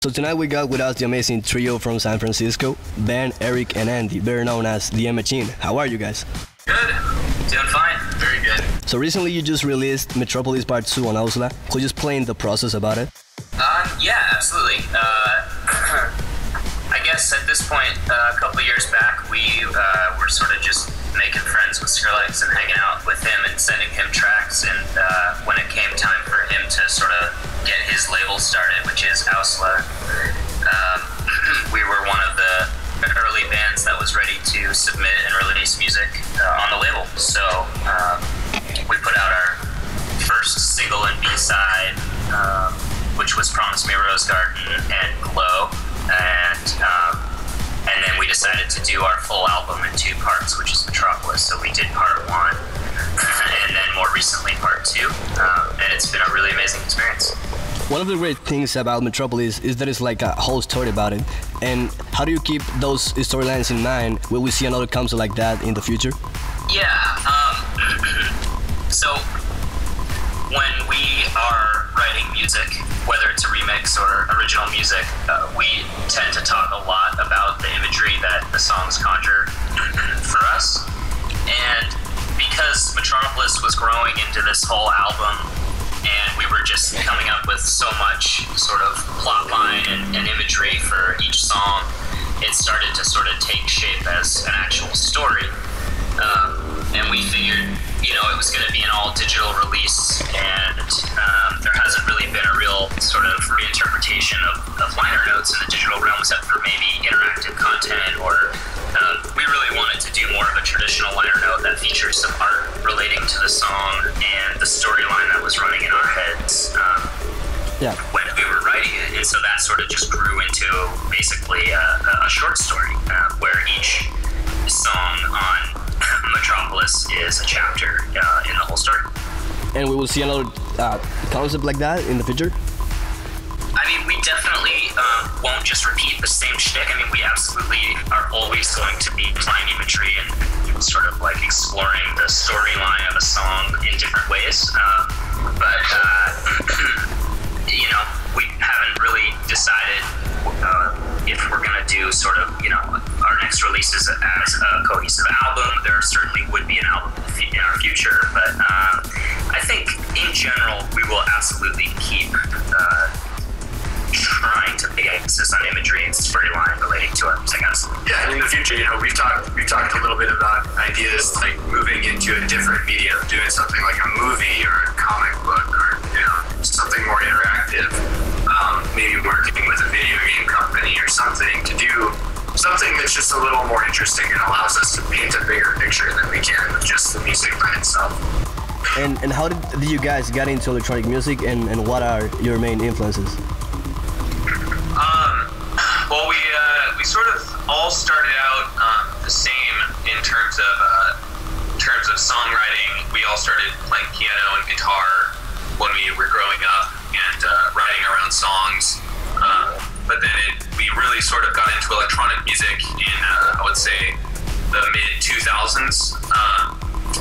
So tonight we got with us the amazing trio from San Francisco, Ben, Eric, and Andy, better known as the M Machine. How are you guys? Good. Doing fine. Very good. So recently you just released Metropolis Part 2 on OWSLA. Could you explain the process about it? Yeah, absolutely. I guess at this point, a couple years back, we were sort of just making friends with Skrillex and hanging out with him and sending him tracks. And when it came time for him to sort of get his label started, which is OWSLA, we were one of the early bands that was ready to submit and release music on the label. So we put out our first single and B-side, which was Promise Me a Rose Garden and Glow. And then we decided to do our full album in two parts, which is Metropolis. So we did part 1 and then more recently part 2. And it's been a really amazing experience. One of the great things about Metropolis is that it's like a whole story about it. And how do you keep those storylines in mind? Will we see another concert like that in the future? Yeah. So when we are writing music, whether it's a remix or original music, we tend to talk a lot about the imagery that the songs conjure for us. And because Metropolis was growing into this whole album, and we were just coming up with so much sort of plot line and imagery for each song, it started to sort of take shape as an actual story. And we figured, it was going to be an all-digital release, and there hasn't really been a real sort of reinterpretation of liner notes in the digital realm, except for maybe interactive content, or we really wanted to do more of a traditional liner note that features some art relating to the song and the storyline that was running in our heads when we were writing it. And so that sort of just grew into basically a short story where each song on Metropolis is a chapter in the whole story. And we will see another concept like that in the future? I mean, we definitely won't just repeat the same shtick. I mean, we absolutely are always going to be applying imagery and sort of like exploring the storyline of a song in different ways. But we haven't really decided if we're going to do sort of, our next releases as a cohesive album. There certainly would be an album in our future, but I think in general we will absolutely keep trying to make emphasis on imagery and storyline relating to our music. Yeah, in the future, we've talked a little bit about ideas like moving into a different medium, doing something like a movie or a comic book or something more interactive. Maybe working with a video game company or something to do something that's just a little more interesting and allows us to paint a bigger picture than we can with just the music by itself. And how did you guys get into electronic music, and what are your main influences? Well, we sort of all started out the same in terms of songwriting. We all started playing piano and guitar when we were growing up and writing our own songs. But then we really sort of got into electronic music in, I would say, the mid-2000s,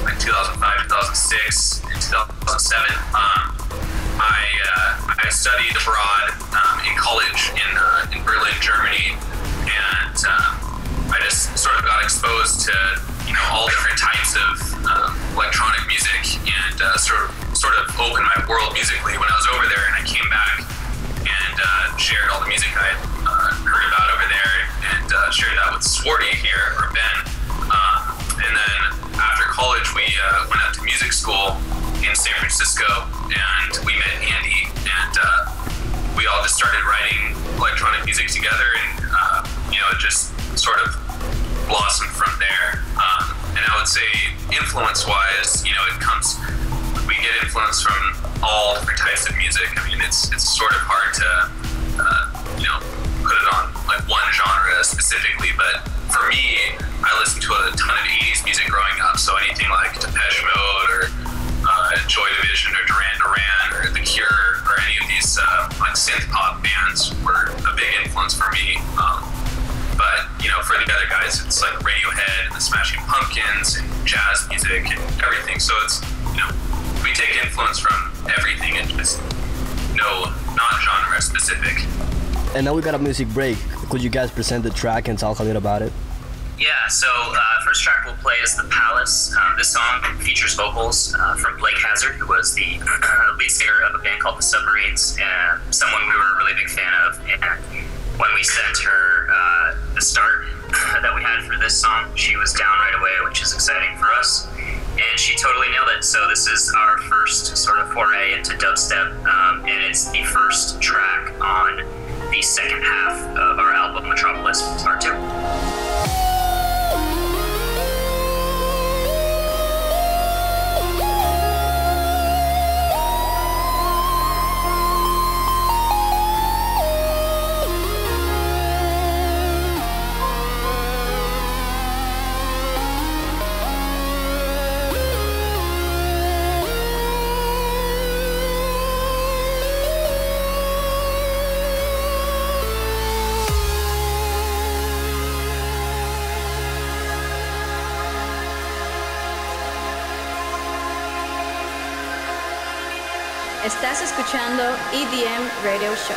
like 2005, 2006, and 2007. I studied abroad in college in Berlin, Germany, and I just sort of got exposed to all different types of electronic music, and sort of opened my world musically when I was over there. And I came back and shared all the music I had heard about over there, and shared that with Swardy here, or Ben. And then after college, we went out to music school in San Francisco, and we met Andy, and we all just started writing electronic music together, and it just sort of blossomed from there. And I would say influence-wise, we get influence from all different types of music. I mean, it's sort of hard to put it on like one genre specifically, but for me, I listened to a ton of 80s music growing up, so anything like Depeche Mode or Joy Division or Duran Duran or The Cure or any of these like synth pop bands were a big influence for me. But for the other guys, it's like Radiohead and the Smashing Pumpkins and jazz music and everything. So it's we take influence from everything and just not genre specific. And now we got a music break. Could you guys present the track and talk a little about it? Yeah, so first track we'll play is The Palace. This song features vocals from Blake Hazard, who was the lead singer of a band called The Submarines, and someone we were a really big fan of. And when we sent her the start that we had for this song, she was down right away, which is exciting for us. And she totally nailed it. So this is our first sort of foray into dubstep, and it's the first track on the second half of our album, Metropolis Part 2. Estás escuchando EDM Radio Show.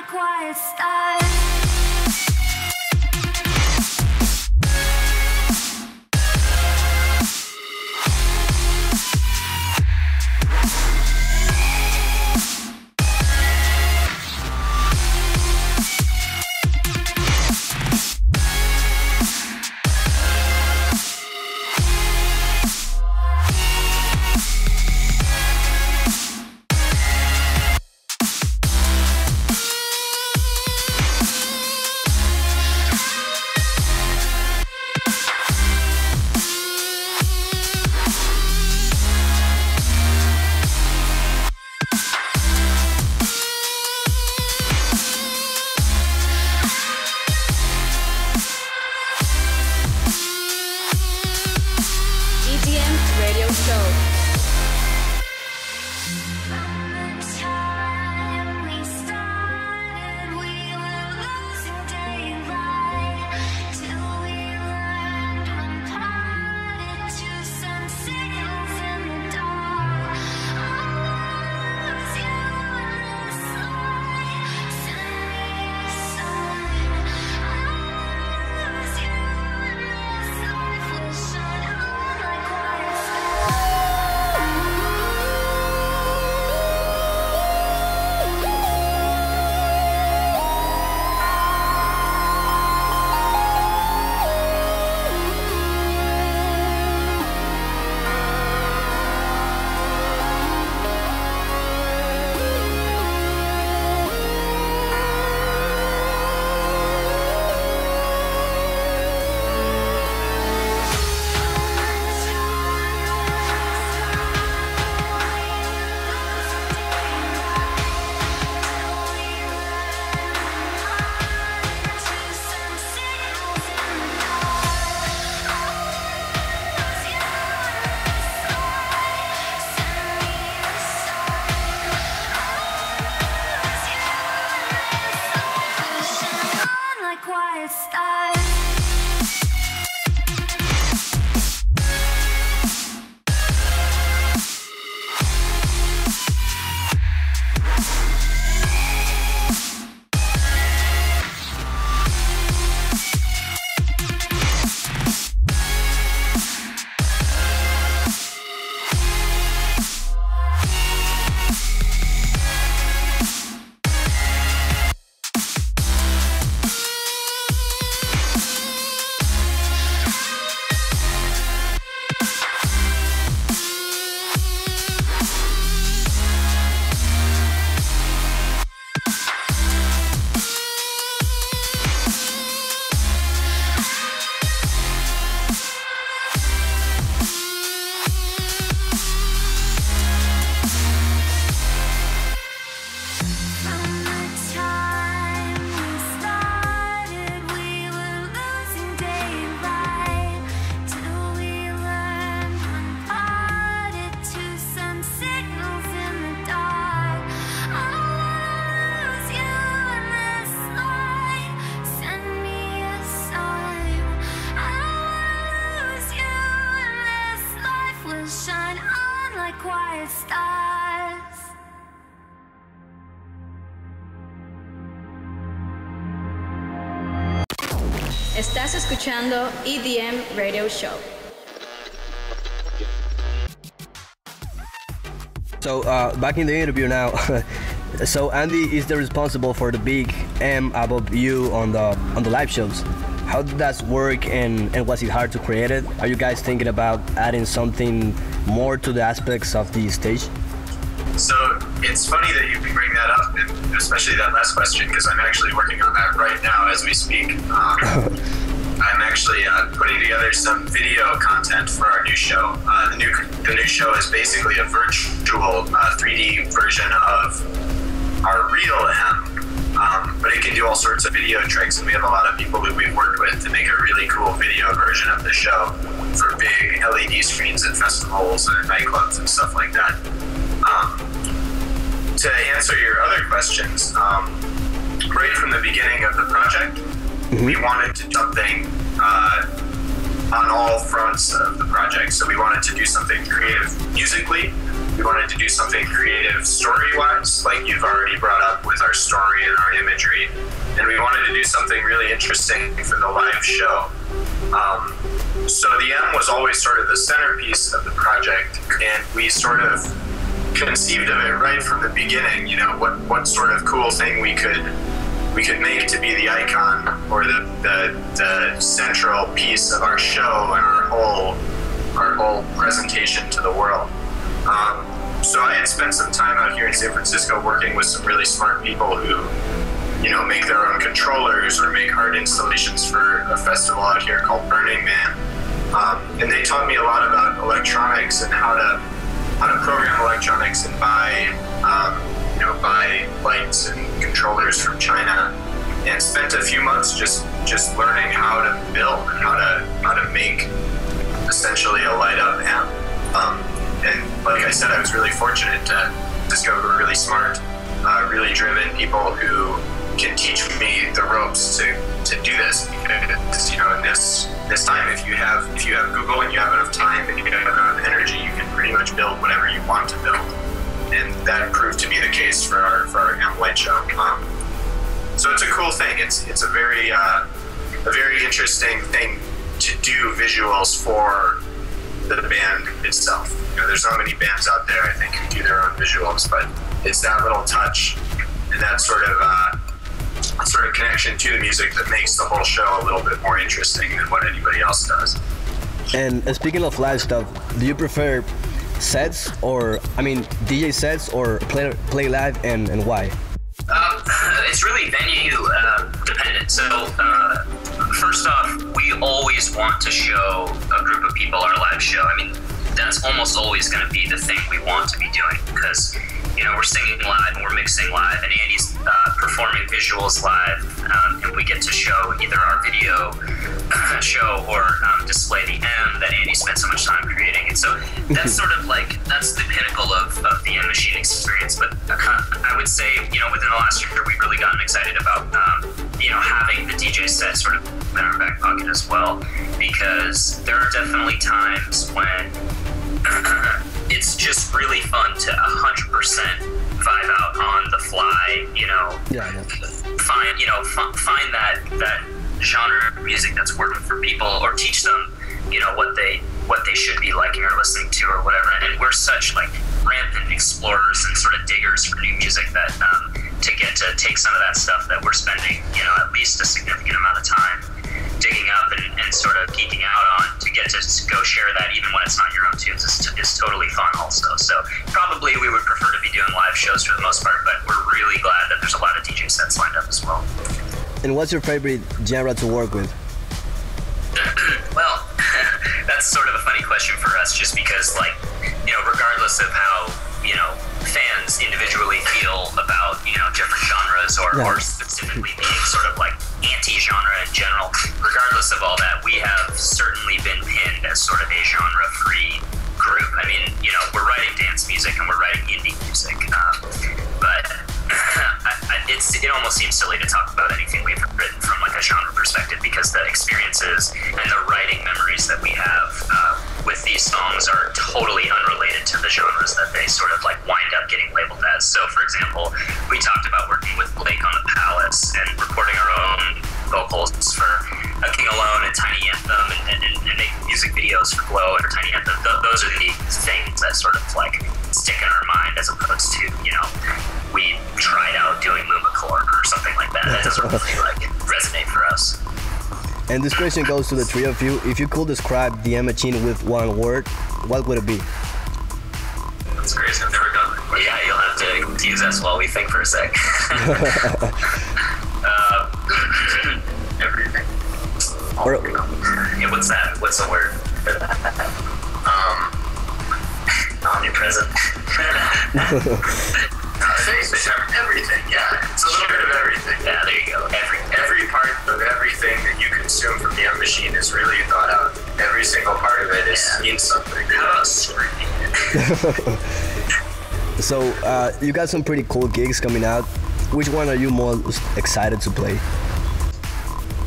Quiet style. Estás escuchando EDM Radio Show. So back in the interview now. So Andy is the responsible for the big M above you on the live shows. How did that work, and was it hard to create it? Are you guys thinking about adding something more to the aspects of the stage? So it's funny that you bring that up, and especially that last question, because I'm actually working on that right now as we speak. I'm actually putting together some video content for our new show. The new show is basically a virtual 3D version of our real M. But it can do all sorts of video tricks, and we have a lot of people who we've worked with to make a really cool video version of the show for big LED screens at festivals and nightclubs and stuff like that. To answer your other questions, right from the beginning of the project, we wanted to do something on all fronts of the project. So we wanted to do something creative musically. We wanted to do something creative story-wise, like you've already brought up with our story and our imagery. And we wanted to do something really interesting for the live show. So the M was always sort of the centerpiece of the project, and we sort of conceived of it right from the beginning, you know, what sort of cool thing we could make to be the icon or the central piece of our show and our whole presentation to the world. So I had spent some time out here in San Francisco working with some really smart people who, you know, make their own controllers or make art installations for a festival out here called Burning Man. And they taught me a lot about electronics and how to program electronics and buy lights and controllers from China, and spent a few months just learning how to build and how to make essentially a light up amp. And like I said, I was really fortunate to discover really smart, really driven people who can teach me the ropes to do this. Because, you know, in this time, if you have Google and you have enough time and you have enough energy, you can pretty much build whatever you want to build. And that proved to be the case for our amp light show. So it's a cool thing. It's a very interesting thing to do visuals for the band itself. You know, there's not many bands out there, I think, who do their own visuals, but it's that little touch and that sort of connection to the music that makes the whole show a little bit more interesting than what anybody else does. And speaking of live stuff, do you prefer sets, or DJ sets, or play live, and why? It's really venue dependent. So first off, we always want to show a group of people our live show. I mean, that's almost always going to be the thing we want to be doing, because, you know, we're singing live and we're mixing live, and Andy's performing visuals live, and we get to show either our video show or display the M that Andy spent so much time creating. And so that's sort of like, that's the pinnacle of the M Machine experience. But I would say, you know, within the last year, we've really gotten excited about, you know, having the DJ set sort of in our back pocket as well, because there are definitely times when it's just really fun to 100% vibe out on the fly, you know, find that genre of music that's working for people, or teach them, you know, what they should be liking or listening to or whatever. And we're such like rampant explorers and sort of diggers for new music that to get to take some of that stuff that we're spending, you know, at least a significant amount of time digging up and sort of geeking out on, to get to go share that even when it's not your own tunes is totally fun also. So probably we would prefer to be doing live shows for the most part, but we're really glad that there's a lot of DJ sets lined up as well. And what's your favorite genre to work with? Well, that's sort of a funny question for us, just because, like, you know, regardless of how, you know, fans individually feel about, you know, different genres or specifically being sort of like anti-genre in general, regardless of all that, we have certainly been pinned as sort of a genre-free group. I mean, you know, we're writing dance music and we're writing indie music, but it almost seems silly to talk about anything we've written from like a genre perspective, because the experiences and the writing memories that we have with these songs are totally unrelated to the genres that they sort of like wind up getting labeled as. So, for example, we talked about working with Blake on the Palace and recording our own vocals for A King of Tiny Anthem and make music videos for Glow and for Tiny Anthem. Those are the things that sort of like stick in our mind, as opposed to, you know, we tried out doing Lumacore or something like that. That doesn't really like resonate for us. And this question goes to the three of you. If you could describe the M Machine with one word, what would it be? That's crazy. I've never done that. Well, yeah, you'll have to use us while we think for a sec. Everything. Yeah, what's that? What's the word for that? Omnipresent. Everything, yeah. It's a little bit of everything. Yeah, there you go. Every part of everything that you consume from the M Machine is really thought out. Every single part of it means something. How about screaming? So, you got some pretty cool gigs coming out. Which one are you most excited to play?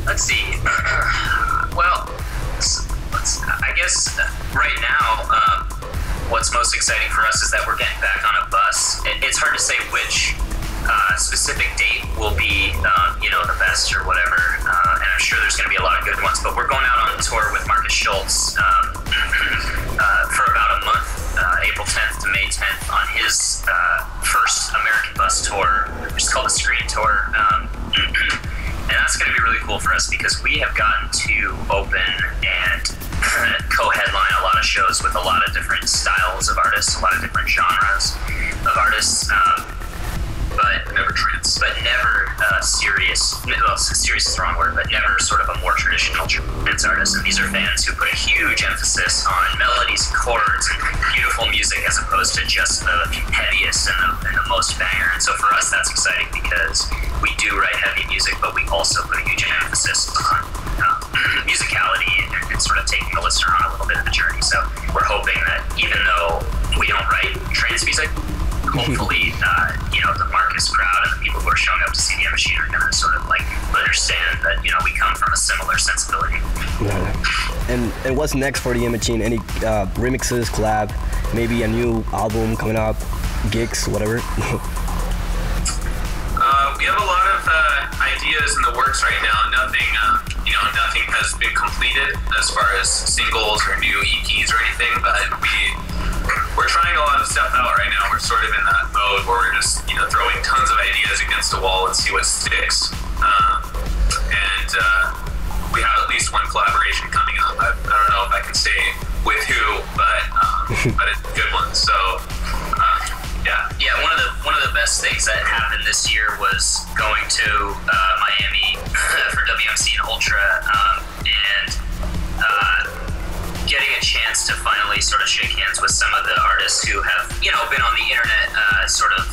Let's see. Well, I guess right now, what's most exciting for us is that we're getting back on a bus. It's hard to say which specific date will be, the best or whatever. And I'm sure there's going to be a lot of good ones. But we're going out on tour with Marcus Schultz for about a month, April 10th to May 10th, on his first American bus tour, which is called the Screen Tour. And that's going to be really cool for us because we have gotten to open and co-headline a lot of shows with a lot of different styles of artists, a lot of different genres of artists, but never serious. Well, serious is the wrong word, but never sort of a more traditional trance artist. And these are fans who put a huge emphasis on melodies and chords and beautiful music, as opposed to just the heaviest and the most banger. And so for us, that's exciting because we do write heavy music, but we also put a huge emphasis on musicality and sort of taking the listener on a little bit of the journey. So we're hoping that even though we don't write trance music, hopefully, the Marcus crowd and the people who are showing up to see the M Machine are going to sort of like understand that, we come from a similar sensibility. Yeah. And what's next for the M Machine? Any remixes, collab, maybe a new album coming up, gigs, whatever? We have a lot of ideas in the works right now. Nothing has been completed as far as singles or new EPs or anything, but we're trying a lot of stuff out right now. We're sort of in that mode where we're just, throwing tons of ideas against the wall and see what sticks. We have at least one collaboration coming up. I don't know if I can say with who, but it's a good one. So, Yeah, one of the best things that happened this year was going to Miami for WMC and Ultra, and getting a chance to finally sort of shake hands with some of the artists who have, been on the internet sort of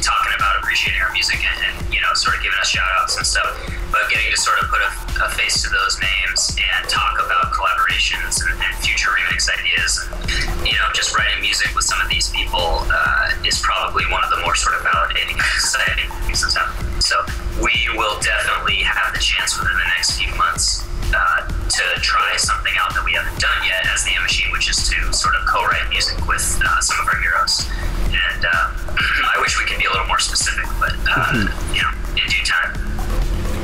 talking about appreciating our music and sort of giving us shout outs and stuff, but getting to sort of put a face to those names and talk about collaborations and future remix ideas and, just writing music with some of these people is probably one of the more sort of validating and exciting things that's happening. So we will definitely have the chance within the next few months to try something out that we haven't done yet as the M Machine, which is to sort of co-write music with some of our heroes. And I wish we could be a little more specific, but in due time.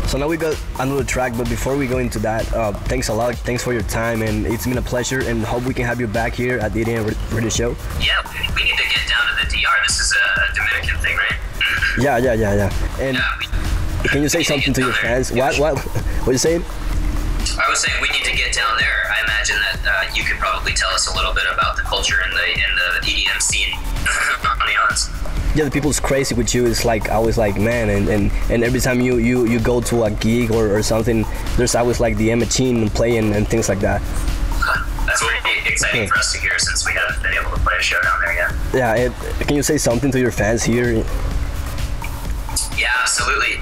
So now we got another track, but before we go into that, thanks a lot. Thanks for your time, and it's been a pleasure, and hope we can have you back here at the EDM Radio Show. Yeah, we need to get down to the DR. This is a Dominican thing, right? Yeah. And can you say something to your fans? What are you saying? I was saying we need to get down there. I imagine that you could probably tell us a little bit about the culture in the EDM scene on the islands. Yeah, the people's crazy with you. It's like always like, man, and every time you go to a gig or something, there's always like the M Machine playing and things like that. That's pretty exciting for us to hear since we haven't been able to play a show down there yet. Yeah, can you say something to your fans here? Yeah, absolutely.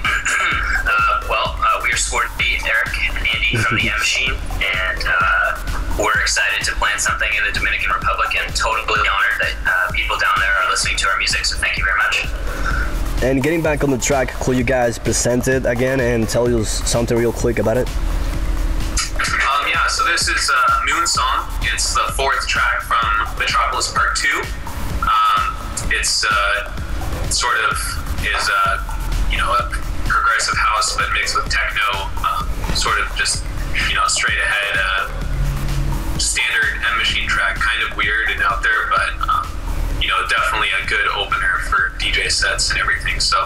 We are Swardlick, Eric, and Andy from the M Machine, and we're excited to plan something in the Dominican Republic, and totally honored that people down there are listening to our music, so thank you very much. And getting back on the track, could you guys present it again and tell us something real quick about it? So this is Moon Song. It's the fourth track from Metropolis Part 2. It's sort of is a progressive house, but mixed with techno, sort of just, straight ahead, standard M Machine track, kind of weird and out there, but, definitely a good opener for DJ sets and everything. So,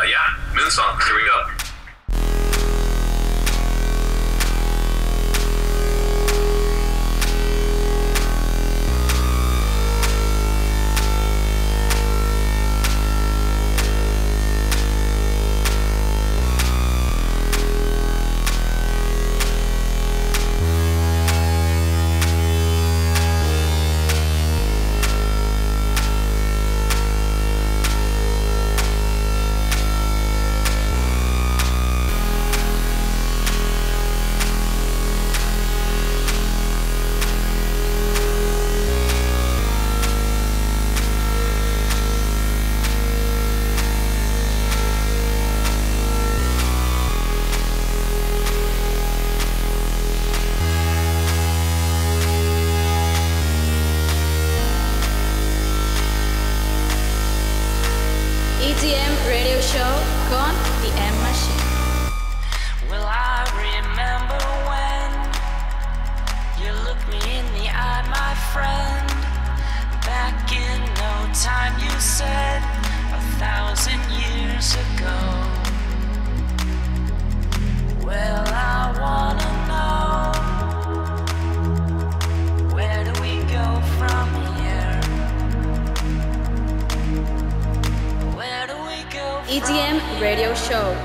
yeah, Moonsong, here we go. EDM radio show con The M Machine. Will I remember when you looked me in the eye, my friend? Back in no time, you said 1,000 years ago. Well, I wanna know, where do we go from here? Where do we go from EDM radio show.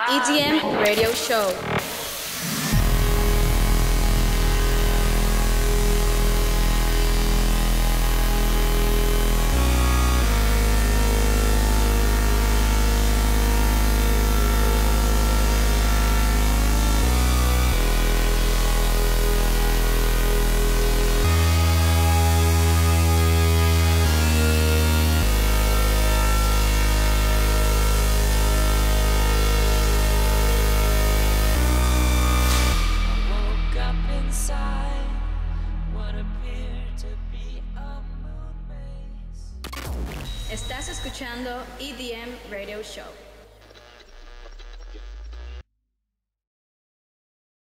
EDM radio show. Estás escuchando EDM Radio Show.